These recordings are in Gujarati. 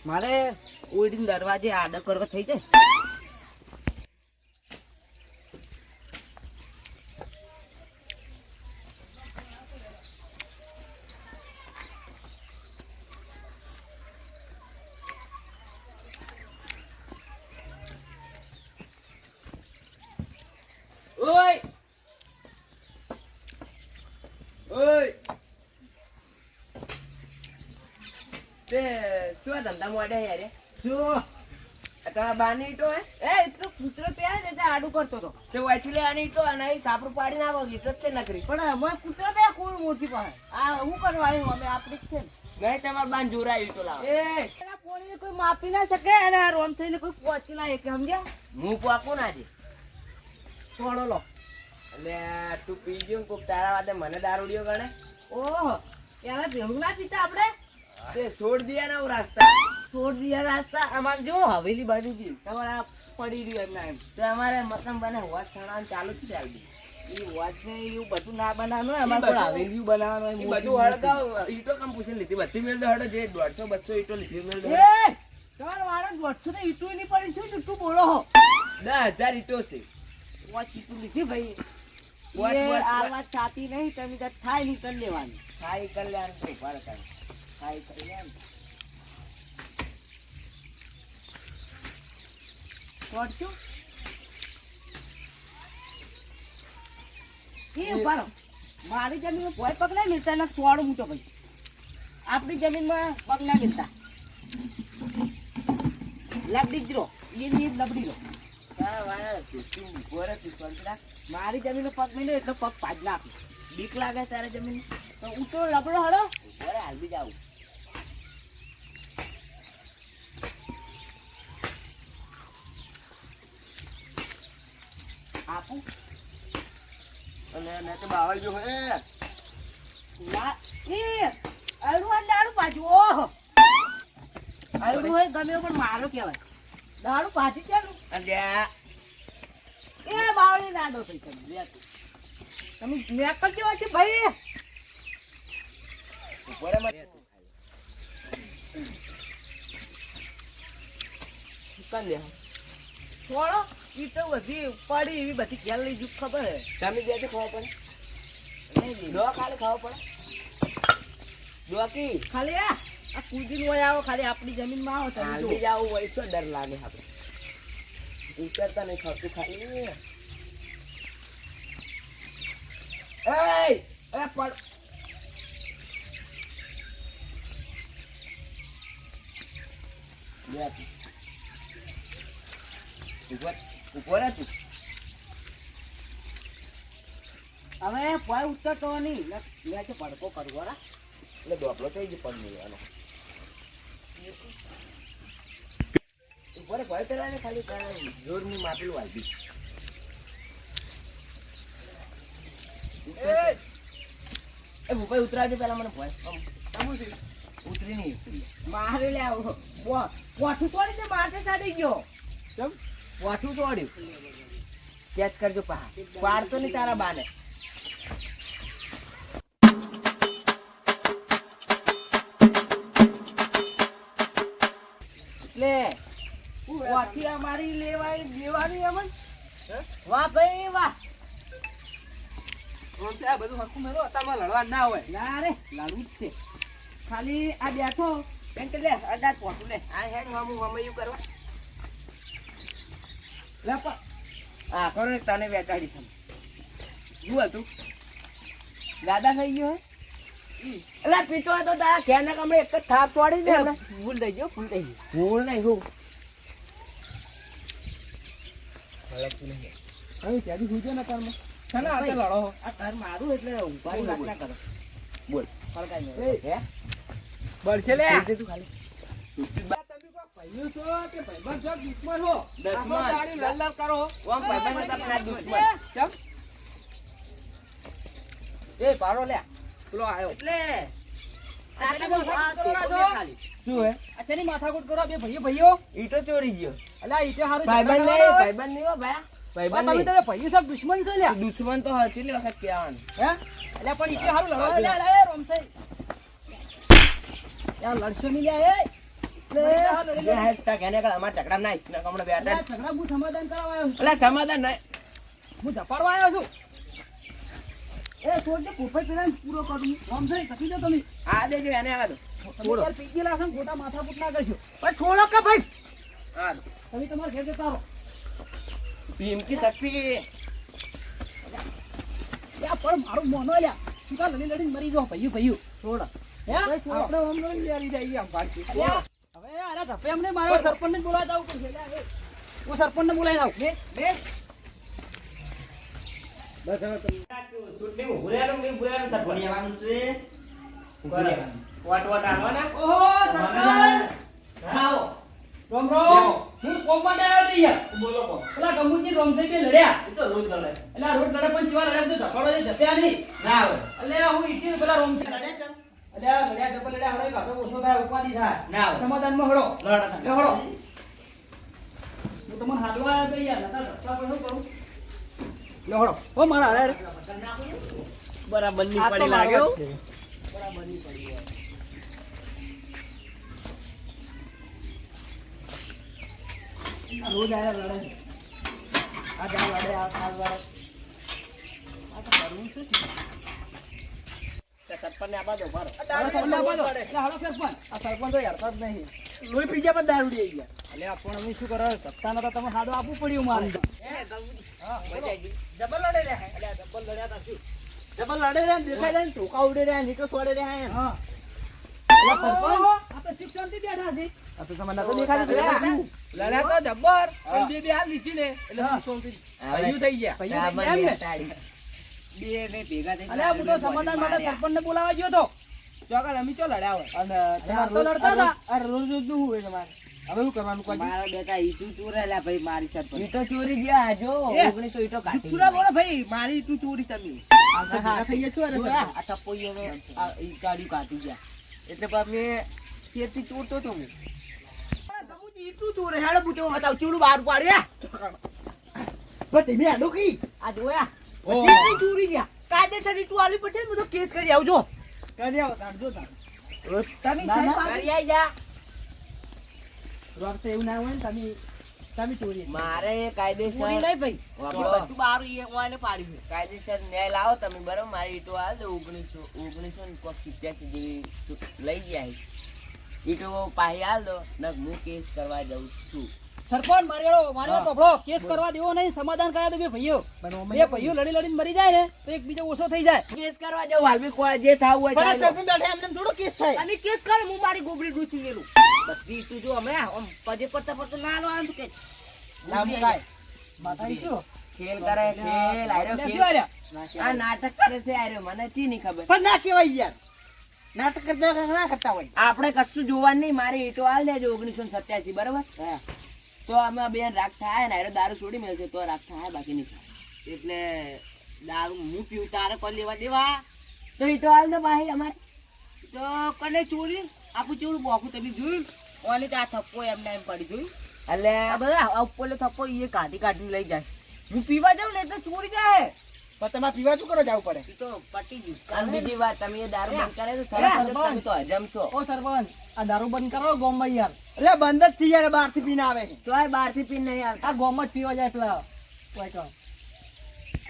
મારે ઓઈડીન દરવાજે આડો કરવો થઈ જાય. ઓય ઓય તે શું ધંધા મોડે યાર શું તારા બાની ઈટો હે એટલો કૂતરો પ્યા ને એટલે આડું કરતો હતો તે વાંચી લે આની ઈટો અને અહીં સાપરું પાડી ના આવે ઈટો જ છે નકરી પણ અમે કૂતરો પ્યા કોઈ મોટી પાસે આ હું કરવાની અમે આપણી જ છે ને નહીં તમારે બાન જોરા ઈટો લાવો એ પોણી કોઈ માપી ના શકે અને રોમ થઈને કોઈ પહોંચી ના શકે સમજ્યા હું પાકું ના છે થોડો લો એટલે તું પી ગયું કોક તારા વાતે મને દારૂડિયો ગણે ઓહો ત્યારે ભેગું ના પીતા આપણે તે છોડ દિયા ના રાસ્તા છોડ દિયા રાસ્તા અમારે જો હવેલી બની ગઈ તમારે આ પડી રહ્યું એમના એમ તો અમારે મતલબ બને વાત છણાવાનું ચાલુ જ ચાલતી એ વાત ને એવું બધું ના બનાવવાનું અમારે કોઈ હવેલી બનાવવાનું બધું હળગાવ ઈટો કમ પૂછીને લીધી બધી મેળ દો હળો જે 150-200 ઈટો લીધી મેળ દો તમારે મારે 150 ને ઈટો નહીં પડી શું જુઠ્ઠું બોલો હો 10,000 ઈટો છે વાત ઈટો લીધી ભાઈ આ વાત સાચી નહીં તમે થાય નહીં કરી લેવાની થાય કરી લેવાનું તો ભાડે થાય કરી લેવાનું પડશું એ ઉભારો મારી જમીનમાં કોઈ પગ ના મિલતા ને સોડું મૂતો ભાઈ આપણી જમીનમાં પગ ના મિલતા લબડી જ રહો એની લબડી રહો મારી જમીન પગ મિલે એટલે પગ પાજ નાખું બીક લાગે તારે જમીન તો ઉતો લબડો હળો બરે હાલ બી જાવું આપું અને મેં તો બાવળ જો હે ના એ અડું અને દાડું પાછું ઓહો અડું હોય ગમે પણ મારો કહેવાય દાડું પાછી ચાલુ અલ્યા એ બાવળી દાડો થઈ તમે મેકલ કેવા છે ભાઈ ઉપર મરે કર લે થોડો ઈ તો બધી પડી એવી બધી ખેલ લઈ જુ ખબર હે તમે જે તે ખાવ પડે નહીં દો ખાલી ખાવ પડે દોકી ખાલી આ કુદીન હોય આવો ખાલી આપણી જમીનમાં આવો તમે જો જાવ હોય તો ડર લાગે આપણે ઉતરતા નહીં ખાતું ખાલી એ પડ ઉપર હતું હવે કોઈ ઉતરતો નહીં મેં છે પડકો કરવો રા એટલે દોકલો થઈ જ પડ લેવાનો ઉપર ભય પેલા ખાલી જોરની માપેલું વાગી એ ભૂપાઈ ઉતરાજો પેલા મને ભય ઉતરી નહીં ઉતરી મારે લે આવો વાઠું તોડી દે માથે સાડી ગયો કેમ વાઠું તોડ્યું કેચ કરજો પા પાડતો નહીં તારા બાને એટલે વાઠી અમારી લેવાની અમન વાહ ભાઈ વાહ બધું હરખું મેળો અત્યારમાં લડવા ના હોય ના રે લડવું જ છે ખાલી આ બેઠો એમ કે લે અડાર પોટું લે આ હેડ હમયું કરવા લે હા કરો ને તને બેટાડી છે શું હતું દાદા થઈ ગયો હે એટલે પીતો હતો તારા ઘેરના કમળે એક જ થાપ તોડી દે ભૂલ થઈ ગયો ભૂલ નહીં હું હવે ત્યાંથી સુજો ને કારમાં ચાલો આ લડો આ તાર મારું એટલે ઉપાડી વાત ના કરો બોલ ફરકાઈ નહીં હે બળશે લે તું ખાલી તમે કો ભાઈઓ છો કે ભાઈબંધ છો દુશ્મન હો દુશ્મન ગાડી લલ્લર કરો ઓમ ભાઈબંધ આપણા દુશ્મન કેમ એ પારો લે પેલો આયો એટલે શું હે અસલી માથાકૂટ કરો બે ભાઈઓ ઈટો ચોરી ગયો અલા ઈટો હારું ભાઈબંધ નહીં હો ભાઈ તમે ભાઈ સબ દુશ્મન છો લ્યા દુશ્મન તો કેટલી વખત કહેવાનું હે એટલે પણ ઈટો હારું લડવા લે રોમસાઈ યાર લડશો નહીં લ્યા એ જે હાથ તા કેને કર અમાર ઝઘડા નાઈ ને કમણે બેઠા ઝઘડા હું સમાધાન કરાવવા આવ્યો છું. અલા સમાધાન નહીં હું ઝપાડવા આવ્યો છું. એ છોડ દે પોપટ પેલા પૂરો કરું આમ થઈ કસી દો તમે આ દેજો એને આ દો તમે યાર પી ગયેલા છો ને ખોટા માથાકૂટ ના કરશો પણ છોડો કે ભાઈ આ દો તમે તમારા ઘેર જતા રહો ભીમ કી શક્તિ યા પણ મારું મોનો લ્યા શું કા લડી લડીને મરી જાઓ ભઈયું ભઈયું છોડ હે આપણે હમણાં લઈ જઈએ આમ પાછી અલ્યા, હવે આના ધપ્પે અમને મારો સરપંચને જ બોલાવવા જાવું પડશે લ્યા, હવે. હું સરપંચને બોલાવી આવું બે બસ હવે તમે ઓહો સરપંચ આવો રોમ રોમ હું કોમ માટે આવ્યો તો યાર બોલો કો પેલા ગમુજી રોમસાઈ બે લડ્યા એ તો રોજ લડે એટલે રોજ લડે પણ ચીવા લડે તો ઝપાડો જે ઝપ્યા નહીં ના આવે એટલે હું ઈટી પેલા રોમસાઈ લડે છે એટલે લડ્યા ડબલ લડ્યા હવે કાટો ઓછો થાય ઉપાડી થાય ના સમાધાનમાં હળો લડતા હળો હું તમને હાલવા આવ્યો તો યાર નતા ધક્કા પર શું કરું લે હળો ઓ મારા અરે બરાબર ની પડી લાગ્યો બરાબર ની પડી યાર રોજ આયા લડે આ જા લડે આ લડે આ તો કરવું શું છે સરપંચ ને આ બાજુ ભરો સરપંચ હાલો સરપંચ આ સરપંચ તો યાર જ નહીં લોહી પી ગયા પણ દારૂડી આવી ગયા એટલે આપણ અમે શું કરો સત્તા નતા તમે હાડો આપવું પડ્યું મારે જબર લડે રે એટલે ડબલ લડ્યા તા શું જબર લડે રે દેખાય રે ટોકા ઉડે રે નીટો છોડે રે હા આ તો શિક્ષણથી બેઠા છે આ તો તમને તો દેખાય લડ્યા તો જબર બે બે હાલ લીધી ને એટલે શું થઈ ગયા બે ને ભેગા થઈ અલ્યા હું તો સમાધાન માટે સરપંચને બોલાવવા ગયો તો ચોકડ અમે ચો લડ્યા હોય અને તમારે તો લડતા હતા આ રોજ રોજ નું હોય તમારે હવે શું કરવાનું કોઈ મારા બેટા ઈટુ ચોરેલા ભાઈ મારી સાથે ઈટો ચોરી ગયા જો 1900 ઈટો કાઢી સુરા બોલો ભાઈ મારી ઈટુ ચોરી તમે આ તો ભેગા થઈ ગયા છો ને આ ટપોઈ હવે આ ઈ ગાડી કાઢી ગયા એટલે બાપ મે ખેતી ચોરતો તો હું ગમુજી ઈટુ ચોરે હેડ બુટો બતાવ ચૂડું બહાર પાડ્યા બસ તમે આડો કી આ જોયા ઈટુ ચોરી ગયા કાયદેસર ઈટુ આલી પડશે ને બધો કેસ કરી આવજો કરી આવો તાડજો તાડ તમે સાહેબ કરી આઈ જા રોગ તો એવું ના હોય ને તમે ચોરી મારે કાયદેસર ચોરી નહીં ભાઈ બધું બાર એ ઓને પાડ્યું કાયદેસર ન્યાય લાવો તમે બરાબર મારી ઈટો હાલ દો 1987 જેવી લઈ ગયા ઈટો પાહી હાલ દો ને હું કેસ કરવા જાઉં છું સરપંચ માર્યો તો ભલો કેસ કરવા દેવો નહીં સમાધાન કરાય તો બે ભાઈઓ લડી લડીને મરી જાય ને તો એક બીજો ઓછો થઈ જાય કેસ કરવા જાઉં હાલ બી કોઈ જે થાવું હોય પણ સરપંચ બેઠા એમને થોડો કેસ થાય અને કેસ કર હું મારી ગોબડી ડૂચી ગયેલું બધી તું જો અમે આમ પજે પડતા ના લો આમ કે નામ કાય માતા ઈચો ખેલ કરે ખેલ આર્યો ખેલ આ નાટક કરે છે આર્યો મને ચી નહીં ખબર પણ ના કેવાય યાર નાટક કરતા ના કરતા હોય આપણે કશું જોવાનું નહીં મારી ઈટો હાલ દેજો 1987 બરાબર તો અમે બેન રાખ થાય ને આર્યો દારૂ છોડી મેળશે તો રાખ થાય બાકી નહીં થાય એટલે દારૂ હું પીવું તારે કોઈ લેવા દેવા તો ઈટો હાલ દે ભાઈ અમારે તો કને ચોરી આપું ચોરું બોખું તમે જોયું ઓલી આ થપ્પો એમને એમ પડી જોયું એટલે બધા ઉપરનો થપ્પો એ કાઢી લઈ જાય હું પીવા જાઉં ને એટલે ચોરી જાય પણ તમારે પીવા શું કરો જવું પડે તો પટી ગયું અને બીજી વાત તમે એ દારૂ બંધ કરે તો સરસ તમે તો હજમશો ઓ સરપંચ આ દારૂ બંધ કરો ગોમમાં યાર એટલે બંધ જ છે યાર બહાર થી પીને આવે તો આ બહાર થી પીને નહીં આવતા આ ગોમમાં જ પીવા જાય પેલા કોઈ કહો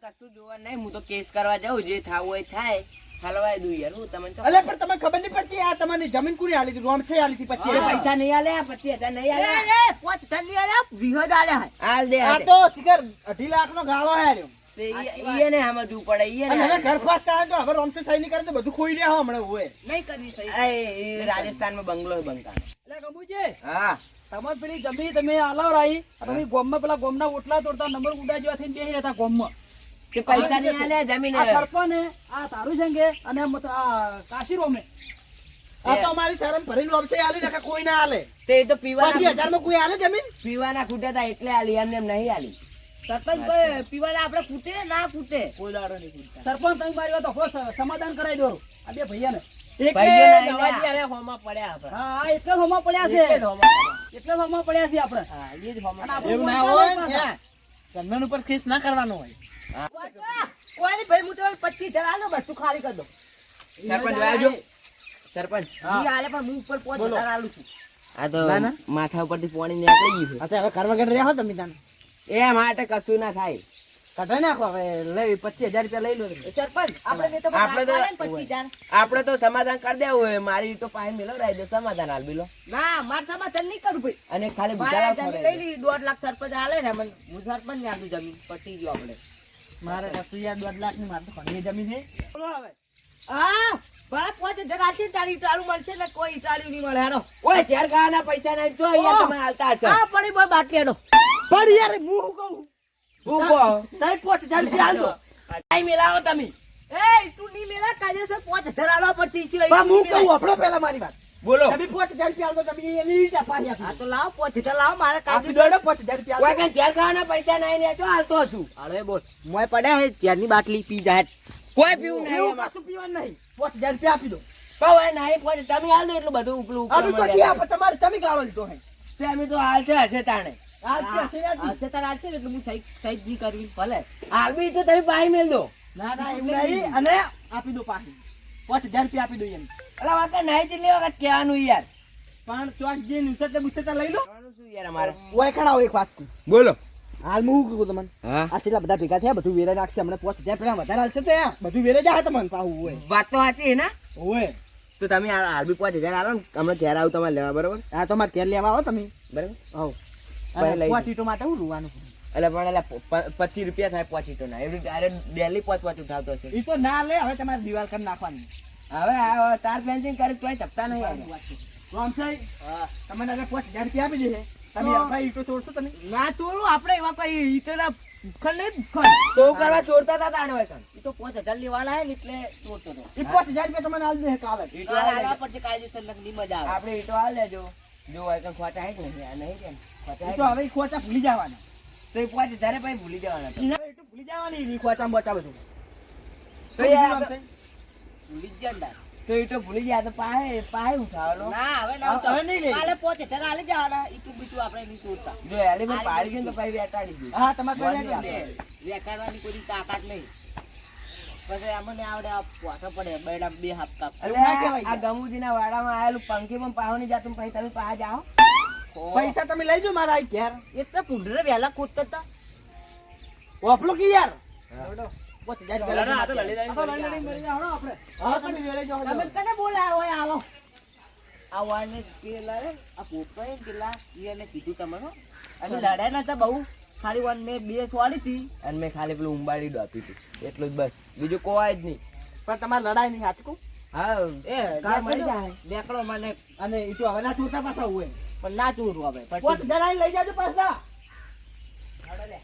કશું જોવા નહીં હું તો કેસ કરવા જાઉં જે થાવું હોય થાય હલવાઈ દઉં યાર હું તમને અલે પણ તમને ખબર નહીં પડતી આ તમારી જમીન કોની આલી હતી રોમ છે આલી હતી પછી પૈસા નહીં આલે 25000 નહીં આલે 5000 નહીં આલે વિહદ આલે હાલ દે આ તો શિખર 2.5 લાખ નો ગાળો હે રહ્યો ઈને સમજવું પડે ઈને હવે ઘર પાસ થાય તો હવે રોમસે સહી નહીં કરે તો બધું ખોઈ રહ્યા હમણાં હોય નહીં કરવી સહી એ રાજસ્થાનમાં બંગલો બંકાનો એટલે ગમુજી હા તમાર પેલી જમીન તમે આલાવ રાઈ તમે ગોમમાં પેલા ગોમના ઓટલા તોડતા નંબર ઉડા જેવા થઈને બેહી હતા ગોમમાં કે પૈસા નહીં આલે જમીન આ સરપંચ આ તારું સંગે અને આ કાશી રોમે આ તો અમારી શરમ ભરીને રોમસે આલી નાખે કોઈ ના આલે તે તો પીવાના 25000 માં કોઈ આલે જમીન પીવાના ખૂટ્યા હતા એટલે આલી એમને એમ નહીં આલી સરપંચ કોઈ પીવાના આપણે ખૂટે ના ખૂટે કોઈ દાડો નહીં ખૂટતા સરપંચ તમે મારી વાત તો સમાધાન કરાવી દો આ બે ભૈયાને હોમાં પડ્યા આપણે હા એટલે હોમાં પડ્યા છે એટલે હોમાં પડ્યા છે આપણે હા એ જ હોમાં એવું ના હોય જમીન ઉપર કેસ ના કરવાનો હોય કોઈ ભાઈ હું તો 25 આલો બધું ખાલી કરી દો સરપંચ આવજો સરપંચ ઈ આલે પણ હું ઉપર 5000 આલું છું આ તો ના, ના. માથા ઉપરથી પાણી નીકળી ગયું અત્યારે હવે ઘર વગર રહ્યા હો તમે તાન છે એ માટે કશું ના થાય કઢાઈ નાખો હવે લઈ 25,000 રૂપિયા લઈ લો તમે. સરપંચ આપણે તો આપણે તો- નાખવાના ને 25,000. આપણે તો સમાધાન કરી દેવું હોય મારી તો પાસે મિલવરાઈ દો સમાધાન હાલ બીલો ના માર સમાધાન નહીં કરું ભાઈ અને ખાલી મારે ગુજરાત જમીન લઈ લીધી 1.5 લાખ સરપંચ આલે ને મને હું સરપંચ ને આપી જમીન પટી ગયો આપણે મારે કશું યાર 1.5 લાખ ની મારે તો ઘણી જમીન છે બોલો હવે હા બરાબર 5,000 આલશે ને તારી ઈટાળું મળશે ને કોઈ ઈટાળું નહીં મળે હેડો ઓય ઘેર ખાવાના પૈસા નહીં તો અહીંયા તમે હાલતા હશો હા પડી બોલ બાટલી હેડો પણ યાર હું શું કહું હું કહો તારે 5,000 રૂપિયા આલો ટાઈમ મિલાવો તમે એ તું નહીં મેલા કાયદેસર 5,000 આલવા પડશે ઈ સિવાય પણ હું કહું આપણો પહેલા મારી વાત બોલો તમે 5,000 રૂપિયા આલો તમે એની રીતે પાછી હા આપી તો લાવો 5,000 લાવો મારે આપી કાયદેસર દો 5,000 રૂપિયા કોઈ કઈ ઘેર ખાવાના પૈસા નહીં ને તો હાલતો છું અરે બોલ મોય પડ્યા હે ત્યારની બાટલી પી જાય કોઈ પીવું નહીં એવું એમાં. કશું પીવાનું નહીં 5,000 રૂપિયા આપી દો કહો એ નહીં કોઈ તમે હાલ દો એટલું બધું ઉપલું ઉપર અમે તો મળે. જી આપે તમારે તમે ગાળો લીધો હે તે અમે તો હાલ છે હશે તાણે હાલ છે હશે યાર જી. આજે તાર આજે એટલે હું સાઈડ નહીં કરવી ભલે હાલ બી તો તમે પાઈ મેલ દો ના ના એવું નહીં અને આપી દો પાછી 5,000 રૂપિયા આપી દો એમ અલા વાકા નહીં કેટલી વખત કહેવાનું યાર પણ ચોક જે નુસતે બુસતે લઈ લો કહેવાનું શું યાર અમારે ઓય ખડાવો એક વાત કહું. બોલો હાલ હું શું કહું તમને હા આ છેલ્લા બધા ભેગા થયા બધું વેરાઈ નાખશે હમણાં 5,000 પેલા વધારે હાલશે તો યાર બધું વેરાઈ જાય તમને પાહું હોય વાત તો સાચી છે ને હોય તો તમે હાલ બી 5,000 આલો ને અમે ઘેર આવું તમારે લેવા બરોબર આ તો મારે ઘેર લેવા આવો તમે બરાબર આવો પહેલા લઈ પાંચ ઈંટો માટે હું રૂવાનું એટલે પણ એટલે 25 રૂપિયા થાય પહોંચી ના એવી ડાયરેક્ટ ડેલી પાંચ ઉઠાવતો છે ઈ તો ના લે હવે તમારે દિવાલ કરી નાખવાની હવે આ તાર ફેન્સિંગ કરી તોય ટપતા નહીં આવે. રામસાઈ તમને હવે 5,000 રૂપિયા આપી દેશે તમે હવે ઈંટો તોડશો તમે ના તોડું આપણે એવા કઈ ઈટના ભૂખડ નહીં ભૂખડ તો કરવા ચોરતા હતા તાણે હોય કાન. ઈ તો 5,000 લેવાના હે ને એટલે તોડતો હતો ઈ 5,000 રૂપિયા તમને આલ દે કાલે ઈંટો કાલ હાલ આલવા લેજો. પડશે કાયદેસર નકલી મજા આવે આપણે ઈંટો હાલ લેજો જો હોય તો ખોટા હે કે નહીં આ નહીં કે ખોટા હે ઈ તો હવે ઈ ખોચા ભૂલી જવાના તો એ 5,000 પછી ભૂલી જવાના તો. ઈના ઈંટો ભૂલી જવાની ઈ ખોચા બચા બધું તો યાર આપણે- ભૂલી જ જાય તો ઈંટો ભૂલી ગયા તો પાહે ઉઠાવવાનો ના હવે ના હવે ઉઠાવ. નહીં લે. કાલે 5,000 આલી જવાના ઈટું બીટું આપણે નહીં તોડતા જો એલિમેન્ટ પાડી ગયું તો પછી વેટાડી ગયું હા તમારે બંધ પહેલા આપો. વેકાડવાની કોઈ તાકાત નહીં પછી અમને આવડે આ પોઠો પડે બેડા બે હપ્તા એટલે ના કહેવાય આ ગમુજીના વાડામાં આયેલું પંખી પણ પાહોની જાતું પછી તમે પાહે જાઓ પૈસા તમે લઈ જાઓ મારા આ ઘેર એટલે પુંડરે વહેલા કૂદતા હતા ઓપલો કે યાર હા. 5,000 રૂપિયા આ તો લડી લડીને આ તો લડી લડીને મરી જાઓ ને આપણે હા તમે વેરાઈ જાઓ તમે કને બોલાયો હોય આવો આ વાને પેલા રે આ પોપટે પેલા ઈને કીધું તમને હો. અને લડાઈ નતા બહુ ખાલી વન ને બે છોડી હતી અને મેં ખાલી પેલું ઉંબાડી દોપી હતી એટલું જ બસ બીજું કોઈ જ નહીં પણ તમારે લડાઈ નહીં હાચકું હા એ કાલ મળી જાય. દેખડો મને અને ઈ તો હવે ના છૂટા પાછા હોય પણ ના ચોરું હવે પછી 5,000 આઈને લઈ જાજો પાછા હાલો લે.